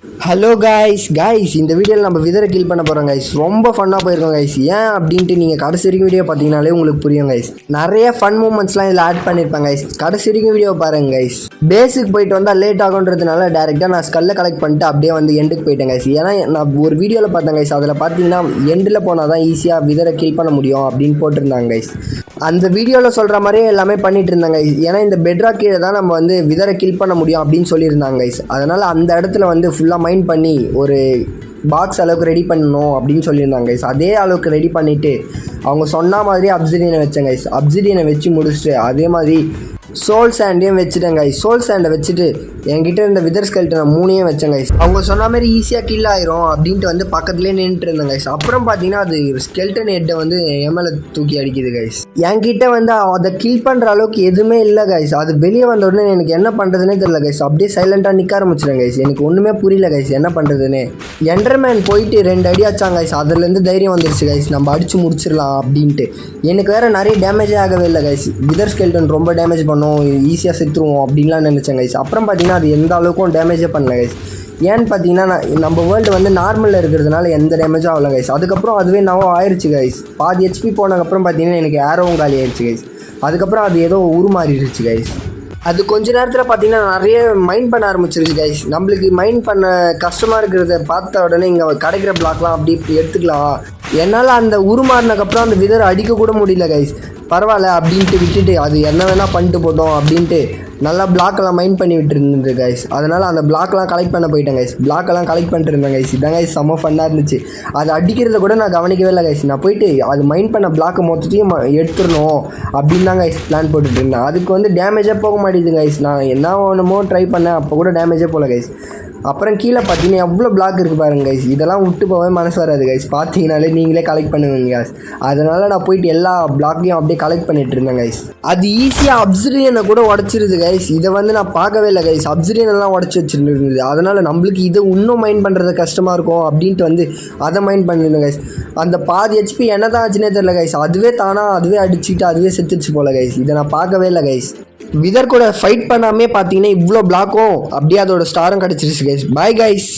Hello guys இந்த வீடியோவில் நம்ம விதரை கில் பண்ண போகிறோம் கைஸ். ரொம்ப ஃபன்னாக போயிருக்கோம் கைஸ். ஏன் அப்படின்ட்டு நீங்கள் கடைசி வரைக்கும் வீடியோ பார்த்தீங்கனாலே உங்களுக்கு புரியும் கைஸ். நிறைய ஃபன் மூமெண்ட்ஸ்லாம் இதில் ஆட் பண்ணியிருப்பாங்க கைஸ். கடைசி வரைக்கும் வீடியோ பாருங்க கைஸ். பேஸுக்கு போயிட்டு வந்தால் லேட் ஆகுன்றதுனால டேரெக்டாக நான் ஸ்கல்லை கலெக்ட் பண்ணிட்டு அப்படியே வந்து எண்டுக்கு போயிட்டேன் கைஸ். ஏன்னா நான் ஒரு வீடியோவில் பார்த்தேன் கைஸ். அதில் பார்த்தீங்கன்னா எண்டில் போனால் தான் ஈஸியாக விதரை கில் பண்ண முடியும் அப்படின்னு போட்டிருந்தாங்க கைஸ். அந்த வீடியோவில் சொல்கிற மாதிரியே எல்லாமே பண்ணிட்டு இருந்தாங்க கைஸ். ஏன்னா இந்த பெட்ராக் கீழே தான் நம்ம வந்து விதரை கில் பண்ண முடியும் அப்படின்னு சொல்லியிருந்தாங்க கைஸ். அதனால் அந்த இடத்துல வந்து ஃபுல்லாக மைண்ட் பண்ணி ஒரு பாக்ஸ் அளவுக்கு ரெடி பண்ணணும் அப்படின்னு சொல்லியிருந்தாங்க கைஸ். அதே அளவுக்கு ரெடி பண்ணிவிட்டு அவங்க சொன்ன மாதிரி அப்சிடியனை வச்சேன் கைஸ். அப்சிடியனை வச்சு முடிச்சுட்டு அதே மாதிரி சோல் சாண்டையும் வச்சுட்டேன் கைஸ். சோல் சாண்டை வச்சுட்டு என்கிட்ட இருந்த விதர் ஸ்கெல்ட்டனை 3 வச்சேன் கைஸ். அவங்க சொன்ன மாதிரி ஈஸியாக கில் ஆயிரும் அப்படின்ட்டு வந்து பக்கத்துலேயே நின்றுட்டு இருந்தேன் கைஸ். அப்புறம் பார்த்தீங்கன்னா அது ஸ்கெல்டன் ஹெட்டை வந்து என் மேலே தூக்கி அடிக்குது கைஸ். என்கிட்ட வந்து அதை கில் பண்ணுற அளவுக்கு எதுவுமே இல்லை கைஸ். அது வெளியே வந்த உடனே எனக்கு என்ன பண்ணுறதுனே தெரியல கைஸ். அப்படியே சைலண்ட்டாக நிற்க ஆரம்பிச்சிட்டேன் கைஸ். எனக்கு ஒன்றுமே புரியல கைஸ் என்ன பண்ணுறதுன்னு. என்டர்மேன் போயிட்டு 2 அடி அடிச்சாங்க கைஸ். அதுலேருந்து தைரியம் வந்துருச்சு கைஸ், நம்ம அடித்து முடிச்சிடலாம் அப்படின்ட்டு. எனக்கு வேறு நிறைய டேமேஜே ஆகவே இல்லை கைஸ். விதர் ஸ்கெல்டன் ரொம்ப டேமேஜ் பண்ணோம், ஈஸியாக செத்துருவோம் அப்படின்லாம் நினச்சேன் கைஸ். அப்புறம் பார்த்தீங்கன்னா அது எந்த அளவுக்கும் டேமேஜே பண்ணல கைஸ். ஏன்னு பார்த்தீங்கன்னா நம்ம வேர்ல்டு வந்து நார்மலில் இருக்கிறதுனால எந்த டேமேஜும் ஆகல கைஸ். அதுக்கப்புறம் அதுவே நான் ஆயிடுச்சு கைஸ். பாதி ஹெச்பி போனதுக்கப்புறம் பார்த்தீங்கன்னா எனக்கு ஏரோவும் காலி ஆயிடுச்சு கைஸ். அதுக்கப்புறம் அது ஏதோ உருமாறிடுச்சு கைஸ். அது கொஞ்ச நேரத்தில் பார்த்தீங்கன்னா நிறைய மைண்ட் பண்ண ஆரம்பிச்சிருச்சு கைஸ். நம்மளுக்கு மைண்ட் பண்ண கஷ்டமாக இருக்கிறத பார்த்த உடனே இங்கே கிடைக்கிற பிளாக்லாம் அப்படி இப்படி எடுத்துக்கலாம். என்னால் அந்த உருமாறினதுக்கப்புறம் அந்த விதரை அடிக்க கூட முடியல கைஸ். பரவாயில்ல அப்படின்ட்டு விட்டுட்டு அது என்ன வேணால் பண்ணிட்டு போட்டோம் அப்படின்ட்டு நல்லா பிளாக்கெல்லாம் மைண்ட் பண்ணி விட்டுருந்தது கைஸ். அதனால் அந்த பிளாக்லாம் கலெக்ட் பண்ண போயிட்டேன் கைஸ். பிளாக்கெல்லாம் கலெக்ட் பண்ணிட்டு இருந்தேன் கைஸ். இதான் கைஸ் செம்ம ஃபன்னாக இருந்துச்சு. அது அடிக்கிறத கூட நான் கவனிக்கவே இல்லை கைஸ். நான் போயிட்டு அது மைண்ட் பண்ண பிளாக்கை மொத்தத்தையும் எடுத்துடணும் அப்படின்னு தான் கைஸ் பிளான் போட்டுட்டு இருந்தேன். அதுக்கு வந்து டேமேஜே போக மாட்டேங்குது கைஸ். நான் என்ன ஒன்றுமோ ட்ரை பண்ணேன், அப்போ கூட டேமேஜே போகல கைஸ். அப்புறம் கீழே பார்த்தீங்கன்னா எவ்வளோ பிளாக் இருக்குது பாருங்க கைஸ். இதெல்லாம் விட்டு போகவே மனசு வராது கைஸ். பார்த்தீங்கனாலே நீங்களே கலெக்ட் பண்ணுவீங்க கைஸ். அதனால் நான் போயிட்டு எல்லா பிளாக்கையும் அப்படியே கலெக்ட் பண்ணிட்டு இருந்தேன் கைஸ். அது ஈஸியாக அப்சிடியனை கூட உடச்சிருது கைஸ். இதை வந்து நான் பார்க்கவே இல்லை கைஸ். அப்சிடியனெல்லாம் உடச்சி வச்சுருந்தது. அதனால் நம்மளுக்கு இதை இன்னும் மைண்ட் பண்ணுறது கஷ்டமாக இருக்கும் அப்படின்ட்டு வந்து அதை மைண்ட் பண்ணிருந்தேன் கைஸ். அந்த பாதி ஹெச்பி என்ன தான் ஆச்சுன்னே தெரியல கைஸ். அதுவே தானாக அதுவே அடிச்சுக்கிட்டு அதுவே செத்துச்சு போல கைஸ். இதை நான் பார்க்கவே இல்லை கைஸ். விதர் கூட ஃபைட் பண்ணாமே பார்த்தீங்கன்னா இவ்வளோ பிளாக்கும் அப்படியே அதோட ஸ்டாரும் கிடச்சிருச்சு கைஸ். Bye guys.